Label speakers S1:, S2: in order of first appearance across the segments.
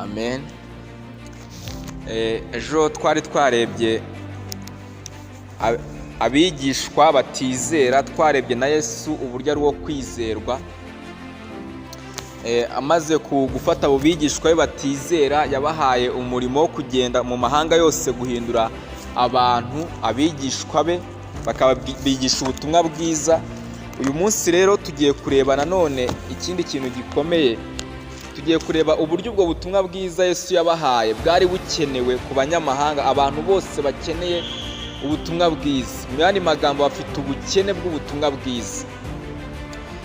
S1: amen. Ejo twari twarebye abigishwa batizera, twarebye na Yesu uburyo ari wo kwizerwa. Amaze gufata abo bigishwa be batizera, yabahaye umurimo wo kugenda mu mahanga yose guhindura abantu abigishwa be, bakabigisha ubutumwa bwiza. Uyu munsi rero tugiye kureba nanone ikindi kintu gikomeye. Tugiye kureba uburyo ubwo butumwa bwiza Yesu yabahaye bwari bukenewe ku banyamahanga, abantu bose bakeneye ubutumwa bwiza. Mu yandi magambo, bafite ubukene bw'ubutumwa bwiza.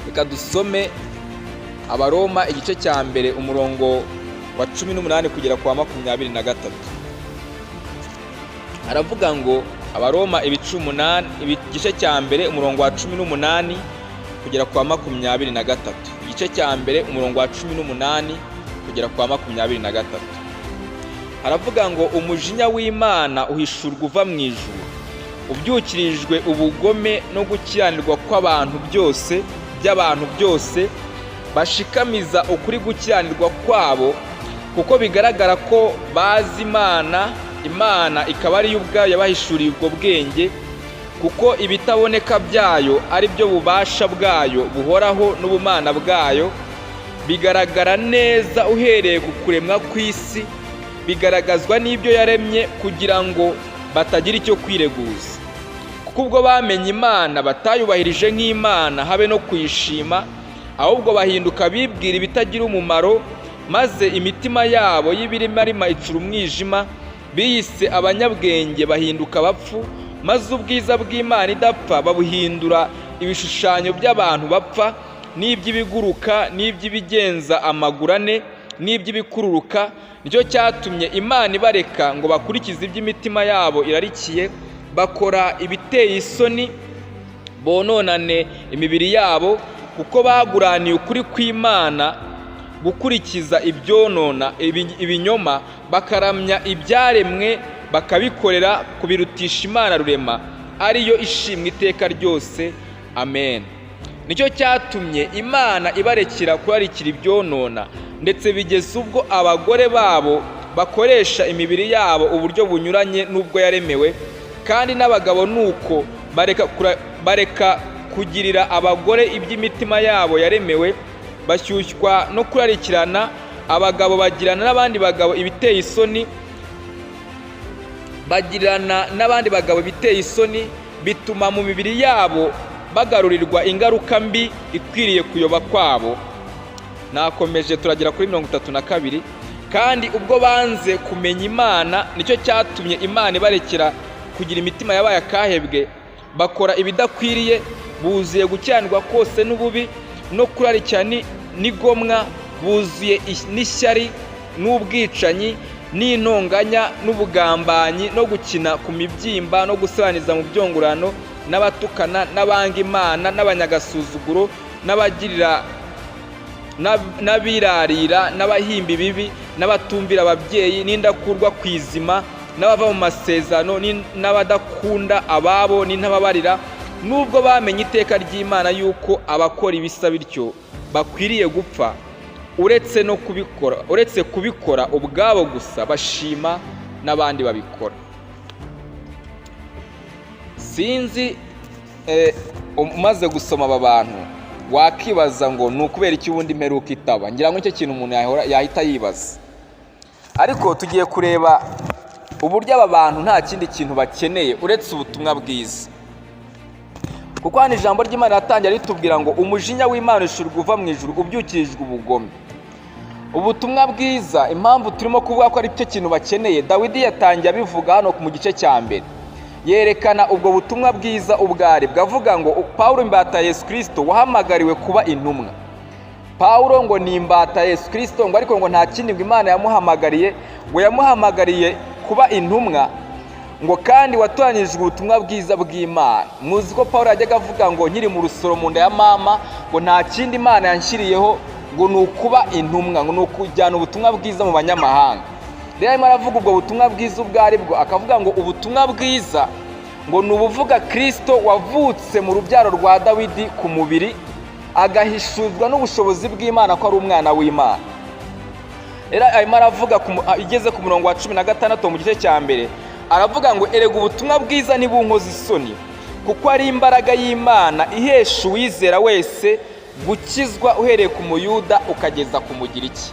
S1: Reka dusome Abaroma igice cya mbere umurongo wa 18 kugera kwa 23. Aravuga ngo, Abaroma igice cya mbere umurongo wa 18 kugera kwa 23. Igice cya mbere umurongo wa 18 kugera kwa 23. Haravuga ngo, umujinya w'Imana uhishurwa uva mu ijuru, ubyukirijwe ubugome no gukiranirwa by'abantu byose bashikamiza ukuri gukiranirwa kwabo, kuko bigaragara ko bazi Imana ikaba ari yo ubwayo yabahishuriye ubwo bwenge, kuko ibitaboneka byayo ari byo bubasha bwayo buhoraho n'ubumana bwayo, bigaragara neza uhereye ku kuremwa kw'isi, bigaragazwa n'ibyo yaremye kugira ngo batagira icyo kwireguza. Kuko ubwo bamenye Imana batayubahirije nk'Imana habe no kuyishima, ahubwo bahinduka bibwira ibitagira umumaro, maze imitima yabo y'ibirimarima icura umwijima, biyise abanyabwenge bahinduka abapfu, maze ubwiza bw'Imana idapfa babuhindura ibishushanyo by'abantu bapfa, n'iby'ibiguruka, n'iby'ibigenza amaguru ane, n'iby'ibikururuka. Nicyo cyatumye Imana ibareka ngo bakurikize iby'imitima yabo irarikiye, bakora ibiteye isoni, bononane imibiri yabo, kuko baguraniye ukuri kw'Imana gukurikiza ibyonona ibinyoma, bakaramya ibyaremwe bakabikorera kubirutisha Imana rurema, ariyo ishimwe iteka ryose, amen. Nicyo cyatumye Imana ibarekera kurarikira ibyonona, ndetse bigeze ubwo abagore babo bakoresha imibiri yabo uburyo bunyuranye n'ubwo yaremewe, kandi n'abagabo nuko bareka kugirira abagore iby'imitima yabo yaremewe, bashyushywa no kurarikirana. Abagabo bagirana n'abandi bagabo ibiteye isoni, bituma mu mibiri yabo bagarurirwa ingaruka mbi ikwiriye kuyoba kwabo. Nakomeje turagera kuri 32. Kandi ubwo banze kumenya Imana, nicyo cyatumye Imana ibarekera kugira imitima yabaye akahebwe, bakora ibidakwiriye, buzuye gukiranirwa kose n'ububi no kurarikira n'igomwa, buzuye n'ishyari n'ubwicanyi n'intonganya n'ubugambanyi no gukina ku mibyimba no gusabaniza mu byongorano, n'abatukana, n'abanga Imana, n'abanyagasuzuguro, n'abirarira, n'abahimba ibibi, n'abatumvira ababyeyi, n'indakurwa kwizima, n'abava mu masezerano, n'abadakunda ababo, n'intababarira. Nubwo bamenye iteka ry'Imana yuko abakora ibisa bityo bakwiriye gupfa, uretse kubikora ubwabo gusa, bashima n'abandi babikora. Sinzi umaze gusoma aba bantu wakibaza ngo ni ukubera iki ubundi imperuka itaba. Ngira ngo nicyo kintu umuntu yahita yibaza. Ariko tugiye kureba uburyo aba bantu nta kindi kintu bakeneye uretse ubutumwa bwiza. Kuko hano ijambo ry'Imana ratangira ritubwira ngo, umujinya w'Imana uhishurwa uva mu ijuru, ubyukirijwe ubugome. Ubutumwa bwiza, impamvu turimo kuvuga ko ari cyo kintu bakeneye, Dawidi yatangiye abivuga hano mu gice cya mbere. Yerekana ubwo butumwa bwiza ubwari, bwavuga ngo Pawulo imbata Yesu Kristo wahamagariwe kuba intumwa. Pawulo ngo ni imbata Yesu Kristo, ngo ariko ngo nta kindi ngo Imana yamuhamagariye, ngo yamuhamagariye kuba intumwa, ngo kandi watoranyirijwe ubutumwa bwiza bw'Imana. Muzi ko Pawulo yajyaga avuga ngo nkiri mu rusoro mu nda ya mama, ngo nta kindi Imana yanshyiriyeho ngo ni ukuba intumwa, ngo ni ukujyana ubutumwa bwiza mu banyamahanga. Rero arimo aravuga ubwo butumwa bwiza ubwo ari bwo, akavuga ngo ubutumwa bwiza ngo ni ubuvuga Kristo wavutse mu rubyaro rwa Dawidi ku mubiri, agahishuzwa n'ubushobozi bw'Imana ko ari umwana w'Imana. Era arimo aravuga igeze ku murongo wa 16 mu gice cya mbere, aravuga ngo erega ubutumwa bwiza ntibunkoza isoni, kuko ari imbaraga y'Imana ihesha uwizera wese gukizwa uhereye ku muyuda ukageza ku mugiriki.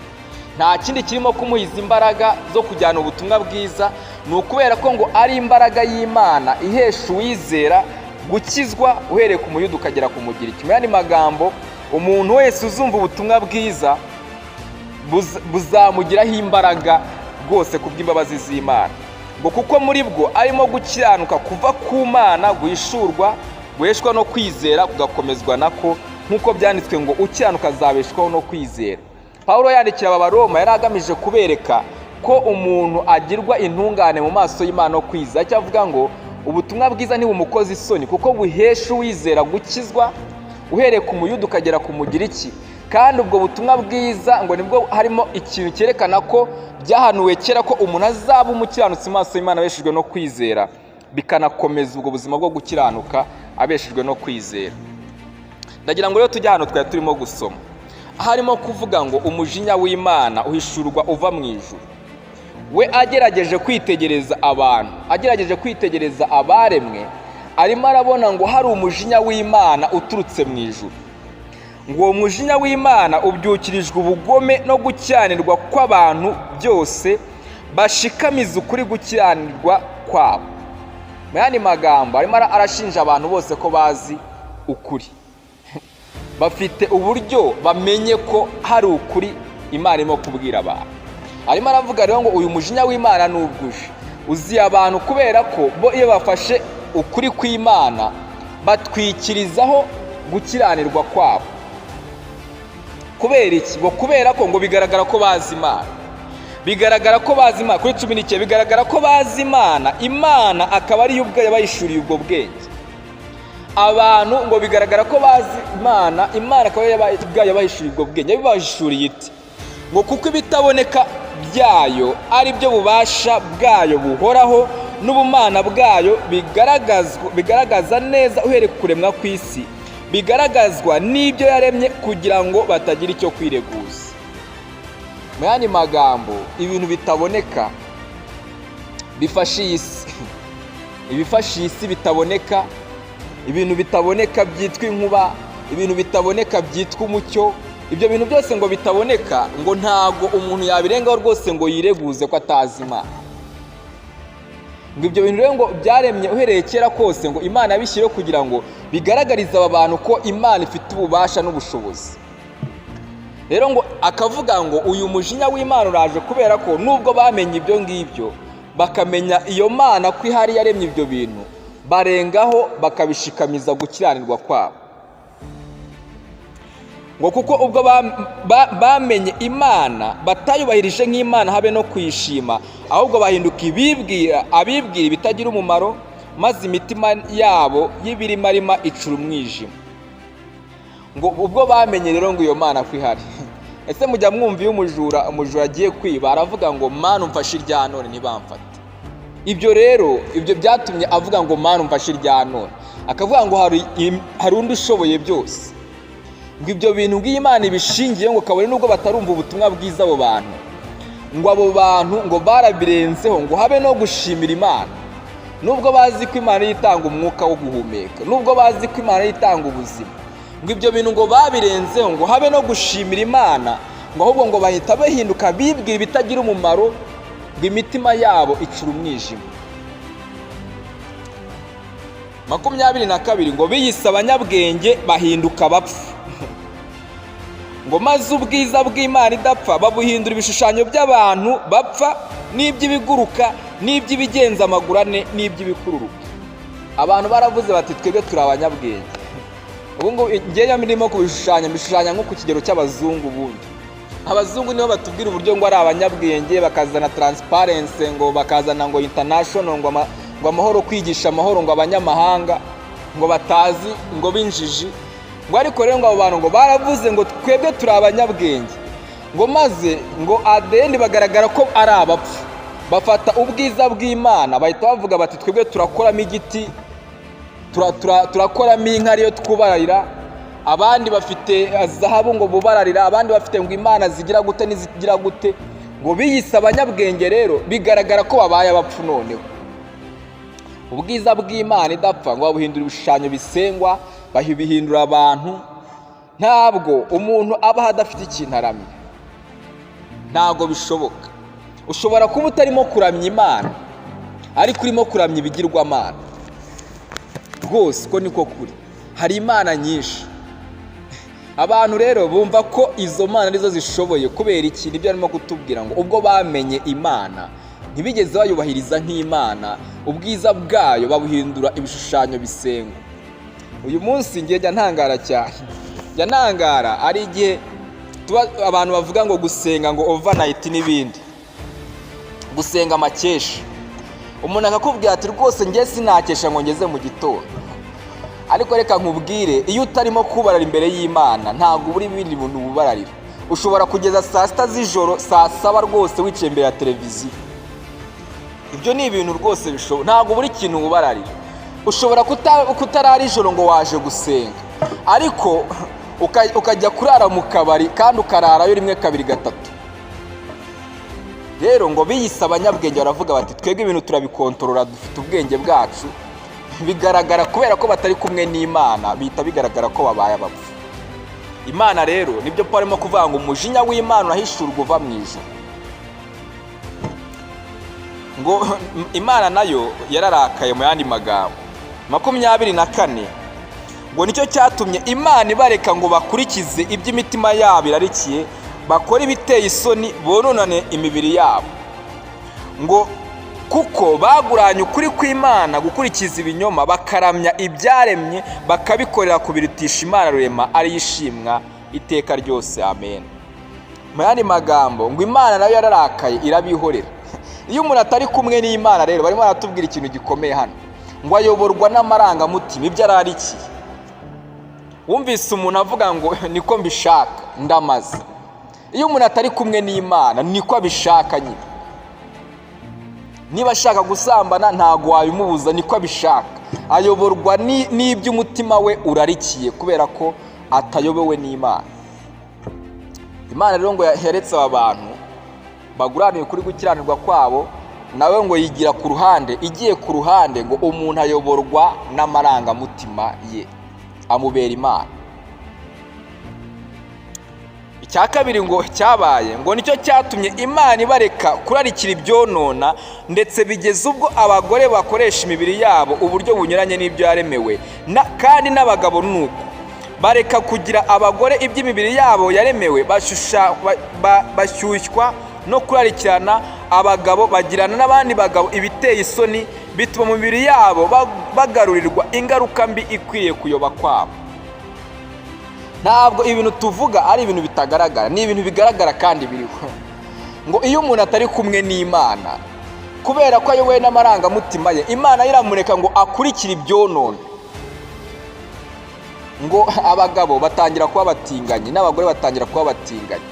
S1: Nta kindi kirimo kumuhiza imbaraga zo kujyana ubutumwa bwiza, ni ukubera ko ngo ari imbaraga y'Imana ihesha uwizera gukizwa uhereye ku muyuda ukagera ku mugiriki. Mu yandi magambo, umuntu wese uzumva ubutumwa bwiza buzamugiraho imbaraga rwose kubw'imbabazi z'Imana, ngo kuko muri bwo arimo gukiranuka kuva ku Mana guhishurwa, guheshwa no kwizera kugakomezwa nako, nk'uko byanditswe ngo ukiranuka azabeshwaho no kwizera. Pawulo yandikira Abaroma yari agamije kubereka ko umuntu agirwa intungane mu maso y'Imana no kwizera. Icyo avuga ngo ubutumwa bwiza ntibumukoza isoni, kuko buhesha uwizera gukizwa uhereye ku muyuda ukagera ku mugiriki. Kandi ubwo butumwa bwiza ngo nibwo harimo ikintu cyerekana ko byahanuwe kera ko umuntu azaba umukiranutsi mu maso y'Imana abeshejwe no kwizera, bikanakomeza ubwo buzima bwo gukiranuka abeshejwe no kwizera. Ndagira ngo rero tujye hano twari turimo gusoma, harimo kuvuga ngo umujinya w'Imana uhishurwa uva mu ijuru. We agerageje kwitegereza abantu, agerageje kwitegereza abaremwe, arimo arabona ngo hari umujinya w'Imana uturutse mu ijuru. Ngo uwo mujinya w'Imana ubyukirijwe ubugome no gukiranirwa kw'abantu byose bashikamiza ukuri gukiranirwa kwabo. Mu yandi magambo, arimo arashinja abantu bose ko bazi ukuri, bafite uburyo bamenye ko hari ukuri Imana irimo kubwira abantu. Arimo aravuga rero ngo uyu mujinya w'Imana n'ubwuje uziye abantu, kubera ko bo iyo bafashe ukuri kw'Imana batwikirizaho gukiranirwa kwabo. Kubera iki? Ngo kubera ko ngo bigaragara ko bazi Imana, bigaragara ko bazi Imana. Kuri 19 bigaragara ko bazi Imana, Imana akaba ari yo ubwayo bayishuriye ubwo bwenge. Abantu ngo bigaragara ko bazi Imana, Imana akaba ari ubwayo bayishuriye ubwo bwenge. Yabibashuriye iti ngo kuko ibitaboneka byayo ari byo bubasha bwayo buhoraho n'ubumana bwayo bigaragaza neza uhereye ku kuremwa kw'isi, bigaragazwa n'ibyo yaremye kugira ngo batagira icyo kwireguza. Mu yandi magambo, ibintu bitaboneka bifasha isi, ibifasha isi bitaboneka, ibintu bitaboneka byitwa inkuba, ibintu bitaboneka byitwa umucyo. Ibyo bintu byose ngo bitaboneka, ngo ntago umuntu yabirengaho rwose ngo yireguze ko atazi Imana. Ngo ibyo bintu rero ngo byaremye uhereye kera kose, ngo Imana yabishyireho kugira ngo bigaragarize aba bantu ko Imana ifite ububasha n'ubushobozi. Rero ngo akavuga ngo uyu mujinya w'Imana uraje kubera ko nubwo bamenye ibyo ngibyo, bakamenya iyo Mana ko ihari yaremye ibyo bintu, barengaho bakabishikamiza gukiranirwa kwabo. Ngo kuko ubwo bamenye Imana batayubahirije nk'Imana habe no kwishima, ahubwo bahinduka abibwira bitagira umumaro, maze imitima yabo y'ibirimarima icura umwijima. Ngo ubwo bamenye rero ngo iyo Mana ko ihari. Ese mujya mwumva iyo umujura agiye kwiba aravuga ngo Mana umfashe irya none ntibamfate. Ibyo rero ibyo byatumye avuga ngo Mana umfashe irya none, akavuga ngo hari undi ushoboye byose. Ngo ibyo bintu bw'Imana ibishingiye ngo kabone nubwo batarumva ubutumwa bwiza abo bantu, ngo abo bantu ngo barabirenzeho ngo habe no gushimira Imana. Nubwo bazi ko Imana yitanga umwuka wo guhumeka, nubwo bazi ko Imana yitanga ubuzima, ngo ibyo bintu ngo babirenzeho ngo habe no gushimira Imana, ngo ahubwo ngo bahita bahinduka bibwira bitagira umumaro, ngo imitima yabo icura umwijima. 22 ngo biyise abanyabwenge bahinduka abapfu. Ngo maze ubwiza bw'Imana idapfa babuhindura ibishushanyo by'abantu bapfa, n'iby'ibiguruka, n'iby'ibigenza amaguru ane, n'iby'ibikururuka. Abantu baravuze bati twebwe turi abanyabwenge. Ubu ngo ngewe ndimo kubishushanya nko ku kigero cy'abazungu. Ubundi abazungu nibo batubwira uburyo ngo ari abanyabwenge, bakazana transparency, ngo bakazana ngo international, ngo amahoro, kwigisha amahoro, ngo abanyamahanga ngo batazi, ngo binjiji. Ngo ariko rero ngo abo bantu ngo baravuze ngo twebwe turi abanyabwenge, ngo maze ngo adendi bagaragara ko ari abapfu. Bafata ubwiza bw'Imana bahita bavuga bati twebwe turakoramo igiti, turakoramo inka ariyo twubararira. Abandi bafite zahabu ngo bubararira, abandi bafite ngo Imana zigira gute n'izigira gute. ngo biyise abanyabwenge rero bigaragara ko babaye abapfu noneho. Ubwiza bw'Imana idapfa ngo babuhindura ibishushanyo bisengwa, bahibihindura abantu. Ntabwo umuntu aba adafite ikintu aramya, ntabwo bishoboka. Ushobora kuba utarimo kuramya Imana ariko urimo kuramya ibigirwamana. Rwose ko niko kuri, hari imana nyinshi. Abantu rero bumva ko izo mana arizo zishoboye kubera iki? Nibyo arimo kutubwira ngo ubwo bamenye Imana ntibigeze bayubahiriza nk'Imana, ubwiza bwayo babuhindura ibishushanyo bisengwa. Uyu munsi ngiye njya ntangara cyane, njya ntangara ari igihe abantu bavuga ngo gusenga ngo overnight n'ibindi, gusenga amakesha. Umuntu akakubwira ati rwose njye sinakesha ngo ngeze mu gitondo. Ariko reka nkubwire, iyo utarimo kubarara imbere y'Imana ntabwo buri bindi bintu bubararira. Ushobora kugeza saa sita z'ijoro, saa saba rwose wicaye imbere ya televiziyo. Ibyo ni ibintu rwose bishoboka, ntabwo buri kintu bubararira. Ushobora kutarara ijoro ngo waje gusenga, ariko ukajya kurara mu kabari kandi ukararayo rimwe kabiri gatatu. Rero ngo biyise abanyabwenge baravuga bati twebwe ibintu turabikontorora, dufite ubwenge bwacu. Bigaragara kubera ko batari kumwe n'Imana, bihita bigaragara ko babaye abapfu. Imana rero nibyo Paulo arimo kuvuga ngo umujinya w'Imana urahishurwa uva mu ijuru. Ngo Imana nayo yararakaye, mu yandi magambo 24 ngo nicyo cyatumye Imana ibareka ngo bakurikize iby'imitima yabo irarikiye, bakora ibiteye isoni, bononane imibiri yabo. Ngo kuko baguranye ukuri kw'Imana gukurikiza ibinyoma, bakaramya ibyaremye, bakabikorera kubirutisha Imana rurema ari yishimwa iteka ryose. Amen. Mu yandi magambo ngo Imana nayo yararakaye irabihorera. Iyo umuntu atari kumwe n'Imana rero barimo baratubwira ikintu gikomeye hano, ngo ayoborwa n'amarangamutima ibyo ararikiye. Wumvise umuntu avuga ngo niko mbishaka ndamaze. Iyo umuntu atari kumwe n'Imana niko abishaka nyine. Niba ashaka gusambana ntago wabimubuza, niko abishaka. Ayoborwa n'ibyo umutima we urarikiye kubera ko atayobewe n'Imana. Imana rero ngo yaretse aba bantu baguraniye kuri gukiranirwa kwabo, nawe ngo yigira ku ruhande. Igiye ku ruhande ngo umuntu ayoborwa n'amarangamutima ye, amubera Imana. Icya kabiri ngo cyabaye ngo nicyo cyatumye Imana ibareka kurarikira ibyonona, ndetse bigeze ubwo abagore bakoresha imibiri yabo uburyo bunyuranye n'ibyo yaremewe, kandi n'abagabo nuko bareka kugira abagore iby'imibiri yabo yaremewe, bashyushywa no kurarikirana abagabo, bagirana n'abandi bagabo ibiteye isoni, bituma mu mibiri yabo bagarurirwa ingaruka mbi ikwiriye kuyoba kwabo. Ntabwo ibintu tuvuga ari ibintu bitagaragara, ni ibintu bigaragara kandi biriho. Ngo iyo umuntu atari kumwe n'Imana kubera ko ayobowe n'amarangamutima ye, Imana iramureka ngo akurikire ibyonona. Ngo abagabo batangira kuba batinganye n'abagore batangira kuba batinganye.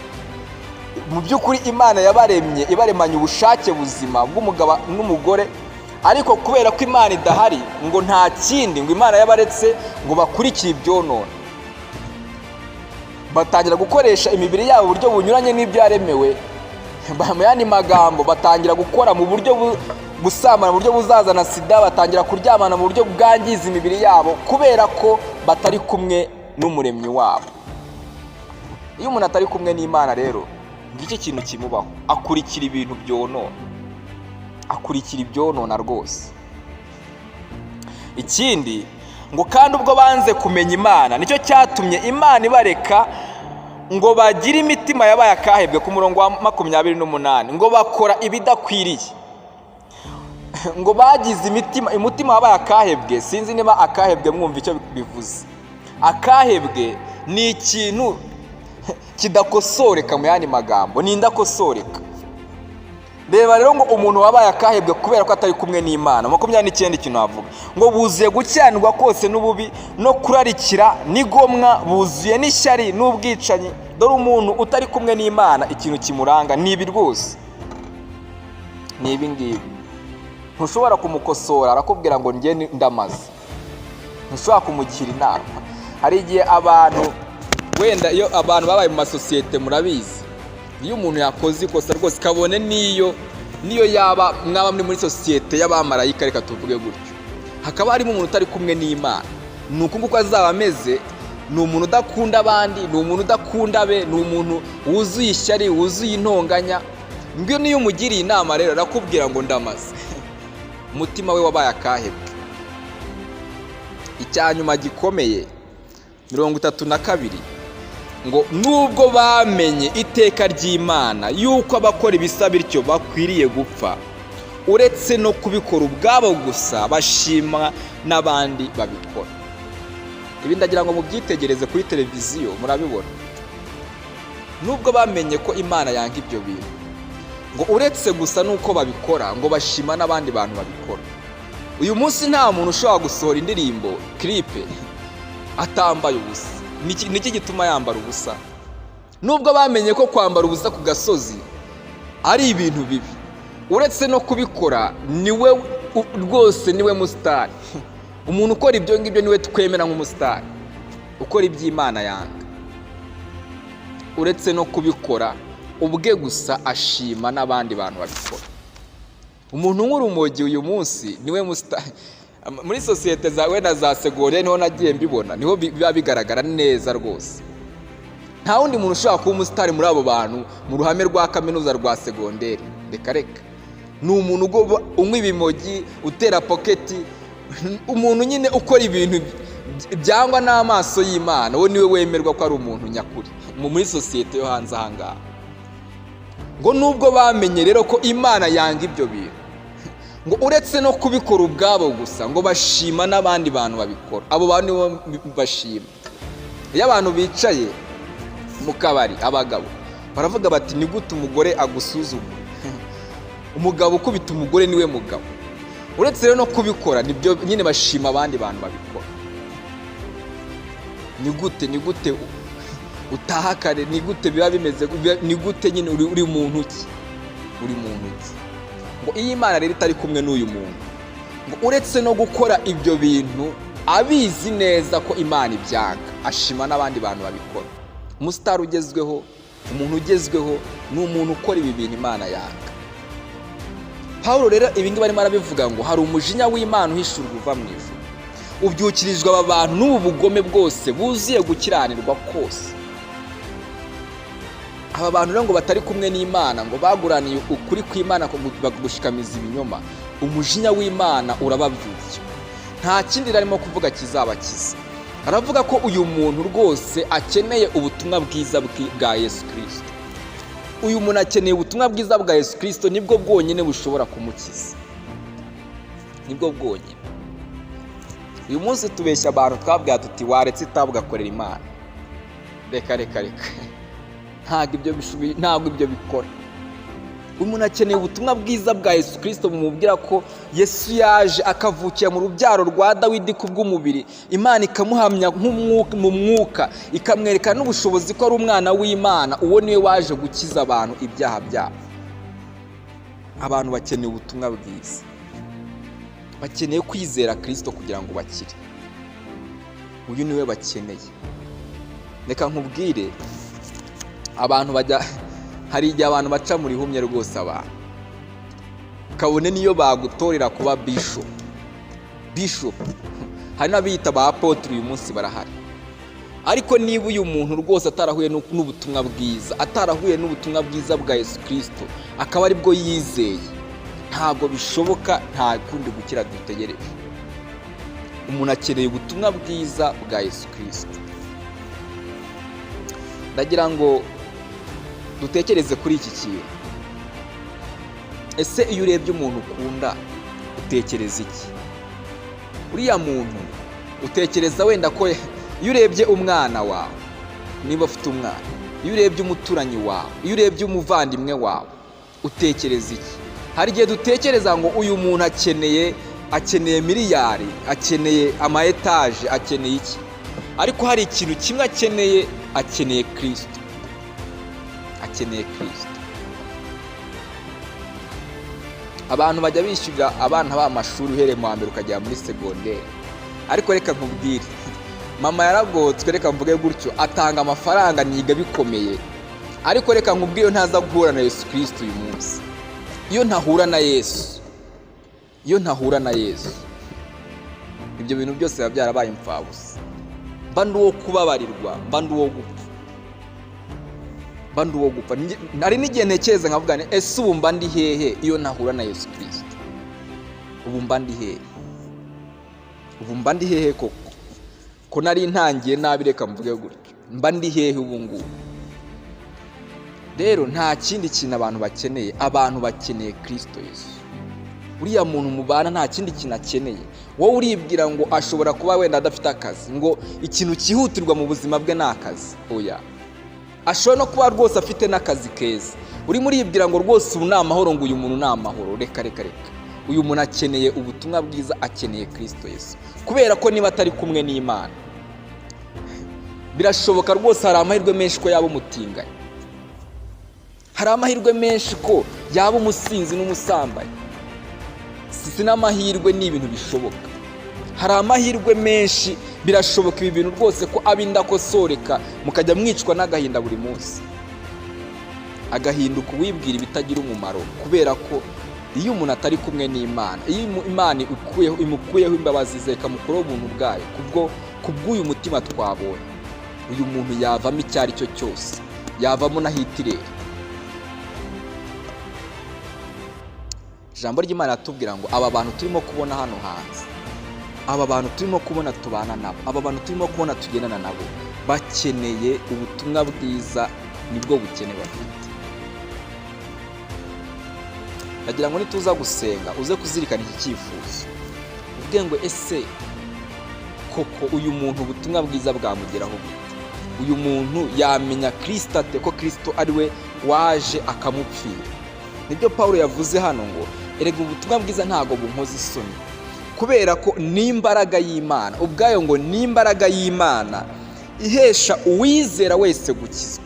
S1: Mu by'ukuri Imana yabaremye ibaremanye ubushake buzima bw'umugabo n'umugore, ariko kubera ko Imana idahari ngo nta kindi, ngo Imana yabaretse ngo bakurikire ibyonona. Batangira gukoresha imibiri yabo uburyo bunyuranye n'ibyo yaremewe. Mu yandi magambo batangira gukora mu buryo gusambana mu buryo buzazana sida, batangira kuryamana mu buryo bwangiza imibiri yabo kubera ko batari kumwe n'umuremyi wabo. Iyo umuntu atari kumwe n'Imana rero ngiki kintu kimubaho, akurikira ibintu byonona, akurikira ibyonona rwose. Ikindi ngo kandi ubwo banze kumenya Imana nicyo cyatumye Imana ibareka ngo bagire imitima yabaye akahebwe. Ku murongo wa 28 ngo bakora ibidakwiriye. Ngo bagize umutima wabaye akahebwe. Sinzi niba akahebwe mwumva icyo bivuze. Akahebwe ni ikintu kidakosoreka, mu yandi magambo ni indakosoreka. Reba rero ngo umuntu wabaye akahebwe kubera ko atari kumwe n'Imana, 29 kintu avuga ngo buzuye gukiranirwa kose n'ububi no kurarikira n'igomwa, buzuye n'ishyari n'ubwicanyi. Dore umuntu utari kumwe n'Imana ikintu kimuranga nibi rwose, nibi ngibi. Ntushobora kumukosora, arakubwira ngo njye ndamaze. Ntushobora kumugira inama. Hari igihe abantu wenda iyo abantu babaye mu masosiyete murabizi, iyo umuntu yakoze ikosa rwose kabone niyo yaba mwaba muri sosiyete y'abamarayika, reka tuvuge gutyo, hakaba harimo umuntu utari kumwe n'Imana, ni uko nguko azaba ameze. Ni umuntu udakunda abandi, ni umuntu udakunda abe, ni umuntu wuzuye ishyari, wuzuye intonganya. Mbyo niyo umugiriye inama rero arakubwira ngo ndamaze, umutima we wabaye akahebwe. Icyanyuma gikomeye 32 ngo nubwo bamenye iteka ry'Imana yuko abakora ibisa bityo bakwiriye gupfa, uretse no kubikora ubwabo gusa, bashima n'abandi babikora. Ibi ndagira ngo mubyitegereze kuri televiziyo murabibona. Nubwo bamenye ko Imana yanga ibyo bintu, ngo uretse gusa nuko babikora, ngo bashima n'abandi bantu babikora. Uyu munsi nta muntu ushobora gusohora indirimbo clipe atambaye ubusa. Niki gituma yambara ubusa? Nubwo bamenye ko kwambara ubusa ku gasozi ari ibintu bibi, uretse no kubikora niwe rwose, niwe musitari. Umuntu ukora ibyo ngibyo niwe twemera nk'umusitari, ukora iby'Imana yanga. Uretse no kubikora ubwe gusa, ashima n'abandi bantu babikora. Umuntu nk'urumogi uyu munsi niwe musitari. Muri sosiyete zawe na za segonderi niho nagiye mbibona, niho biba bigaragara neza rwose. Nta wundi muntu ushobora kuba umusitari muri abo bantu mu ruhame rwa kaminuza rwa segonderi. Reka ni umuntu unywa ibimogi, utera poketi, umuntu nyine ukora ibintu byangwa n'amaso y'Imana. Wowe niwe wemerwa ko ari umuntu nyakuri muri sosiyete yo hanze ahangaha. Ngo nubwo bamenye rero ko Imana yanga ibyo bintu, ngo uretse no kubikora ubwabo gusa, ngo bashima n'abandi bantu babikora. Abo bantu nibo bashima. Iyo abantu bicaye mu kabari, abagabo baravuga bati ni gute umugore agusuzuma? Umugabo ukubita umugore niwe mugabo. Uretse rero no kubikora nibyo nyine bashima abandi bantu babikora. Ni gute utaha kare, ni gute biba bimeze, ni gute nyine uri muntu ki? Ngo iyi Imana rero itari kumwe n'uyu muntu, ngo uretse no gukora ibyo bintu abizi neza ko Imana ibyanga, ashima n'abandi bantu babikora. Umusitari ugezweho, umuntu ugezweho ni umuntu ukora ibi bintu Imana yanga. Pawulo rero ibi ngibi arimo arabivuga ngo hari umujinya w'Imana uhishurwa uva mu ijuru, ubyukirijwe aba bantu n'ubu bugome bwose buzuye gukiranirwa kose. Aba bantu rero ngo batari kumwe n'Imana, ngo baguraniye ukuri kw'Imana gushikamiza ibinyoma, umujinya w'Imana urababyukiye. Nta kindi arimo kuvuga kizabakiza. Aravuga ko uyu muntu rwose akeneye ubutumwa bwiza bwa Yesu Kristo. Uyu muntu akeneye ubutumwa bwiza bwa Yesu Kristo, nibwo bwonyine bushobora kumukiza, nibwo bwonyine. Uyu munsi tubeshya abantu twabwira tuti waretse itabu ugakorera Imana. Reka ntabwo ibyo bikora. Umuntu akeneye ubutumwa bwiza bwa Yesu Kristo bumubwira ko Yesu yaje akavukira mu rubyaro rwa Dawidi kubw'umubiri, Imana ikamuhamya mu mwuka, ikamwereka n'ubushobozi ko ari umwana w'Imana. Uwo niwe waje gukiza abantu ibyaha byabo. Abantu bakeneye ubutumwa bwiza, bakeneye kwizera Kristo kugira ngo bakire. Uyu niwe bakeneye. Reka nkubwire, abantu hari igihe abantu baca muri humye rwose. Abantu kabone niyo bagutorera kuba bishop, hari n'abiyita ba apotre uyu munsi barahari. Ariko niba uyu muntu rwose atarahuye n'ubutumwa bwiza, atarahuye n'ubutumwa bwiza bwa Yesu Kristo, akaba ari bwo yizeye, ntabwo bishoboka. Nta kundi gukira dutegereje. Umuntu akeneye ubutumwa bwiza bwa Yesu Kristo. Ndagira ngo dutekereze kuri iki kintu. Ese iyo urebye umuntu ukunda utekereza iki? Uriya muntu utekereza wenda ko, iyo urebye umwana wawe, niba ufite umwana, iyo urebye umuturanyi wawe, iyo urebye umuvandimwe wawe, utekereza iki? Hari igihe dutekereza ngo uyu muntu akeneye miliyari, akeneye ama etaje, akeneye iki? Ariko hari ikintu kimwe akeneye Kristo. Akeneye Kristo. Abantu bajya bishyurira abana b'amashuri uhereye mu wa mbere ukajya muri segonderi. Ariko reka nkubwire, mama yaragotswe, reka mvuge gutyo, atanga amafaranga niga bikomeye, ariko reka nkubwiye ntaza guhura na Yesu Kristo uyu munsi, iyo ntahura na Yesu ibyo bintu byose biba byarabaye imfabusa. Mba ndi uwo kubabarirwa, mba ndi uwo gupfa. Nari n'igihe ntekereza nkavuga nti ese ubu mba ndi hehe iyo ntahura na Yesu Kristo? Ubu mba ndi hehe koko? Ko nari ntangiye nabi, reka mvuge gutyo, mba ndi hehe ubu ngubu? Rero nta kindi kintu abantu bakeneye Kristo Yesu. Uriya muntu mubana nta kindi kintu akeneye. Wowe uribwira ngo ashobora kuba wenda adafite akazi, ngo ikintu cyihutirwa mu buzima bwe ni akazi. Oya, ashobora no kuba rwose afite n'akazi keza. Urimo uribwira ngo rwose ubu ni amahoro, ngo uyu muntu ni amahoro. Reka. Uyu muntu akeneye ubutumwa bwiza, akeneye Kristo Yesu. Kubera ko niba atari kumwe n'Imana, birashoboka rwose, hari amahirwe menshi ko yaba umutinganyi, hari amahirwe menshi ko yaba umusinzi n'umusambanyi. Si n'amahirwe, ni ibintu bishoboka. Hari amahirwe menshi, birashoboka ibi bintu rwose ko abindakosoreka mukajya mwicwa n'agahinda buri munsi, agahinduka uwibwira ibitagira umumaro. Kubera ko iyo umuntu atari kumwe n'Imana, iyo Imana imukuyeho imbabazi ze, ikamukuraho ubuntu bwayo kubw'uyu mutima twabonye, uyu muntu yavamo icyo ari cyo cyose, yavamo na Hitireri. Ijambo ry'Imana ratubwira ngo aba bantu turimo kubona hano hanze, aba bantu turimo kubona tubana nabo, aba bantu turimo kubona tugendana nabo, bakeneye ubutumwa bwiza, nibwo bukene bafite. Ndagira ngo nituza gusenga uze kuzirikana iki cyifuzo, uvuge ngo ese koko uyu muntu ubutumwa bwiza bwamugeraho gute? Uyu muntu yamenya Kristo ate, ko Kristo ari we waje akamupfira? Nibyo Pawulo yavuze hano ngo erega ubutumwa bwiza ntago bunkoza isoni, kubera ko n'imbaraga y'Imana ubwayo, ngo n'imbaraga y'Imana ihesha uwizera wese gukizwa.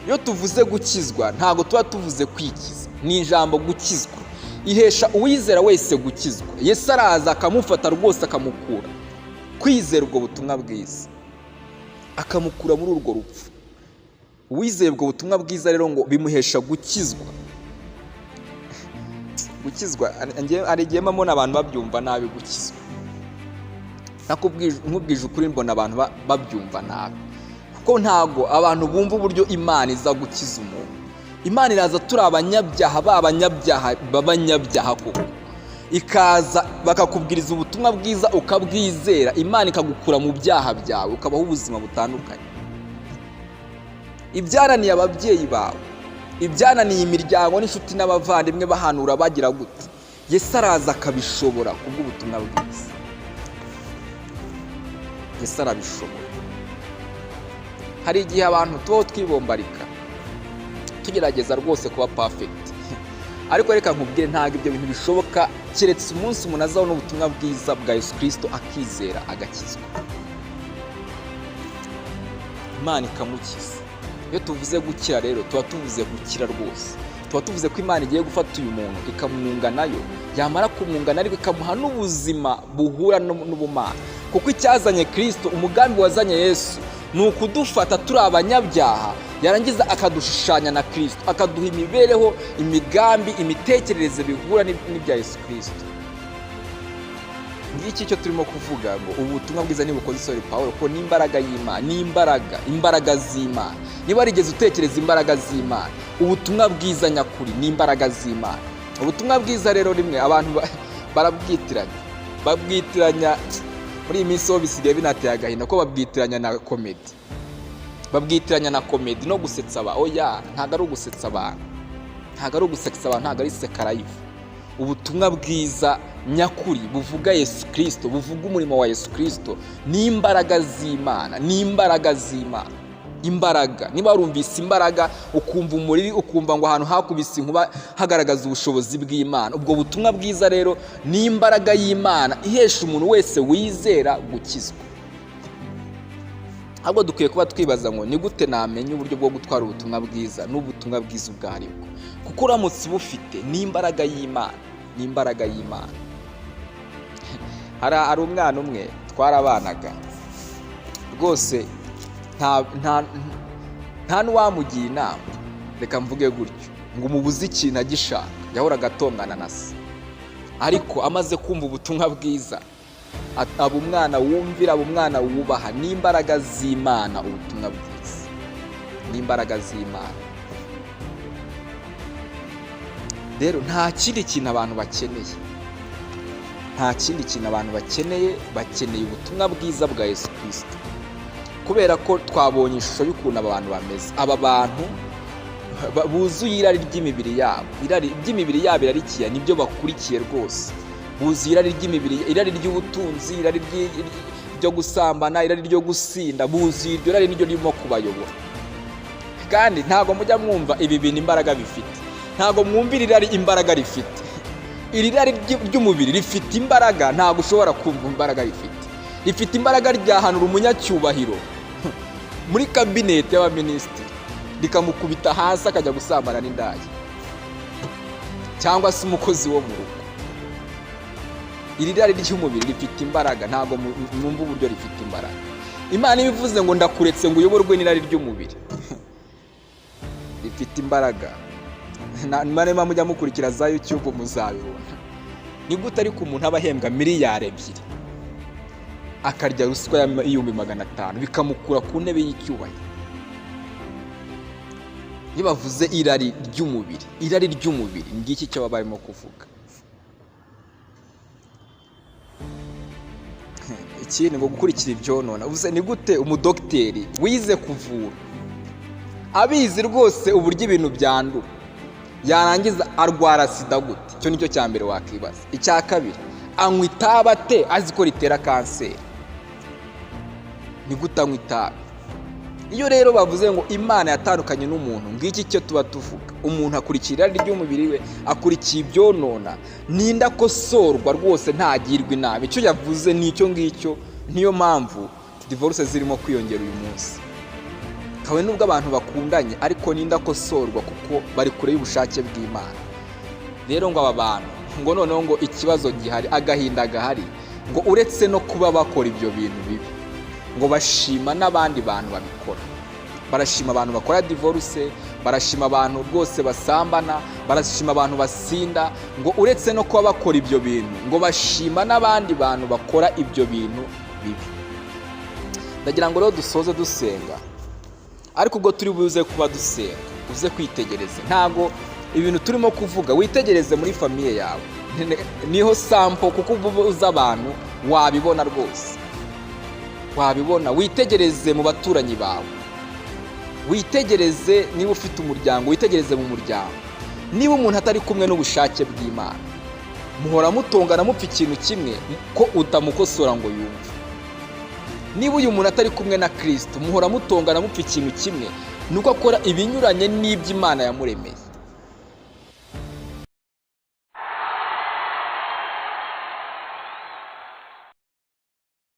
S1: Iyo tuvuze gukizwa ntago tuba tuvuze kwikiza, ni ijambo gukizwa. Ihesha uwizera wese gukizwa. Yesu araza akamufata rwose, akamukura kwizera ubwo butumwa bwiza, akamukura muri urwo rupfu. Uwizeye ubwo butumwa bwiza rero ngo bimuhesha gukizwa. Hari igihe mbona abantu babyumva nabi gukizwa. Nkubwije ukuri, mbona abantu babyumva nabi, kuko ntago abantu bumva uburyo Imana iza gukiza umuntu. Imana iraza turi abanyabyaha, b'abanyabyaha koko, ikaza bakakubwiriza ubutumwa bwiza ukabwizera, Imana ikagukura mu byaha byawe, ukabaho ubuzima butandukanye. Ibyananiye ababyeyi bawe, ibyananiye imiryango n'inshuti n'abavandimwe bahanura bagira gute, Yesu araza akabishobora kubw'ubutumwa bwiza. Yesu arabishobora. Hari igihe abantu tubaho twibombarika, tugerageza rwose kuba perfect, ariko reka nkubwire ntabwo ibyo bintu bishoboka keretse umunsi umuntu azabona ubutumwa bwiza bwa Yesu Kristo, akizera, agakizwa, Imana ikamukiza. Iyo tuvuze gukira rero tuba tuvuze gukira rwose, tuba tuvuze ko Imana igiye gufata uyu muntu ikamwunga nayo, yamara kumwungana ariko ikamuha n'ubuzima buhura n'ubumana. Kuko icyazanye Kristo, umugambi wazanye Yesu, ni ukudufata turi abanyabyaha, yarangiza akadushushanya na Kristo, akaduha imibereho, imigambi, imitekerereze bihura n'ibya Yesu Kristo. Ngiki cyo turimo kuvuga ngo ubutumwa bwiza nibukoze isoni Pawulo, ko n'imbaraga y'Imana, imbaraga z'Imana. Niba warigeze utekereza imbaraga z'Imana, ubutumwa bwiza nyakuri ni imbaraga z'Imana. Ubutumwa bwiza rero rimwe abantu babwitiranya muri iyi minsi ho bisigaye binateye agahinda ko babwitiranya na komedi. Babwitiranya na komedi no gusetsa abantu. Oya, ntago ari ugusetsa abantu, ntago ari seka live. Ubutumwa bwiza nyakuri buvuga Yesu Kristo, buvuga umurimo wa Yesu Kristo, ni imbaraga z'Imana, imbaraga. Niba warumvise imbaraga ukumva umuriri, ukumva ngo ahantu hakubise inkuba hagaragaza ubushobozi bw'Imana, ubwo butumwa bwiza rero ni imbaraga y'Imana ihesha umuntu wese wizera gukizwa. Ahubwo dukwiye kuba twibaza ngo ni gute namenya uburyo bwo gutwara ubutumwa bwiza n'ubutumwa bwiza ubwaribwo, kuko uramutse bufite ni imbaraga y'Imana. Hari umwana umwe twarabanaga rwose, nta n'uwamugira inama, reka mvuge gutyo, ngo umubuze ikintu agishaka, yahoraga atongana na se, ariko amaze kumva ubutumwa bwiza aba umwana wumvira, aba umwana wubaha n'imbaraga z'Imana. Ubutumwa bwiza n'imbaraga z'Imana. Rero nta kindi kintu abantu bakeneye, nta kindi kintu abantu bakeneye ubutumwa bwiza bwa Yesu Kristo, kubera ko twabonye ishusho y'ukuntu aba bantu bameze. Aba bantu buzuye irari ry'imibiri yabo, irari ry'imibiri yabo irarikiye, nibyo bakurikiye rwose. Buzuye irari ry'imibiri, irari ry'ubutunzi, irari ryo gusambana, irari ryo gusinda, buzuye iryo rari niryo ririmo kubayobora. Kandi ntago mujya mwumva ibi bintu imbaraga bifite, ntago mwumvira irari imbaraga rifite. Iri rari ry'umubiri rifite imbaraga, ntago ushobora kumva imbaraga rifite imbaraga ryahanura umunyacyubahiro muri kabinete y'abaminisitiri, rikamukubita hasi akajya gusambana n'indaya, cyangwa se umukozi wo mu rugo. Iri rari ry'umubiri rifite imbaraga, ntago mwumva uburyo rifite imbaraga. Imana ibivuze ngo ndakuretse ngo uyoborwe n'irari ry'umubiri, rifite imbaraga. Mwana mujya mukurikira za YouTube muzabibona. Ni gute ariko umuntu aba ahembwa miliyari 2 akarya ruswa ya 500 bikamukura ku ntebe y'icyubahiro? Iyo bavuze irari ry'umubiri ngiki cyo baba barimo kuvuga. Ikindi ngo gukurikira ibyonona, uvuze ni gute umudokiteri wize kuvura, abizi rwose uburyo ibintu byandura, yarangiza arwara sida gute? Icyo nicyo cya mbere wakibaza. Icya kabiri, anywa itabi ate azi ko ritera kanseri? Ni gute anywa itabi? Iyo rero bavuze ngo Imana yatandukanye n'umuntu, ngiki cyo tuba tuvuga. Umuntu akurikira irari ry'umubiri we, akurikiye ibyonona, ninda kosorwa rwose ntagirwa inama. Icyo yavuze nicyo ngicyo. Niyo mpamvu divorce zirimo kwiyongera uyu munsi. Kawe nubwo abantu bakundanye, ariko ninda kosorwa kuko bari kure y'ubushake bw'Imana. Rero ngo aba bantu, ngo noneho ngo ikibazo gihari, agahinda gahari, ngo uretse no kuba bakora ibyo bintu bibi, ngo bashima n'abandi bantu babikora. Barashima abantu bakora divorce, barashima abantu rwose basambana, barashima abantu basinda. Ngo uretse no kuba bakora ibyo bintu, ngo bashima n'abandi bantu bakora ibyo bintu bibi. Ndagira ngo rero dusoze dusenga, ariko ubwo turi buze kuba dusenga, uze kwitegereza. Ntago ibintu turimo kuvuga witegereze muri famiye yawe, niho sample, kuko ubuza abantu wabibona rwose, wabibona. Witegereze mu baturanyi bawe, witegereze niba ufite umuryango, witegereze mu muryango. Niba umuntu atari kumwe n'ubushake bw'Imana, muhora mutongana mupfa ikintu kimwe ko utamukosora ngo yumve. Niba uyu muntu atari kumwe na Kristo, muhora mutongana mupfa ikintu kimwe nuko akora ibinyuranye n'iby'Imana yamuremeye.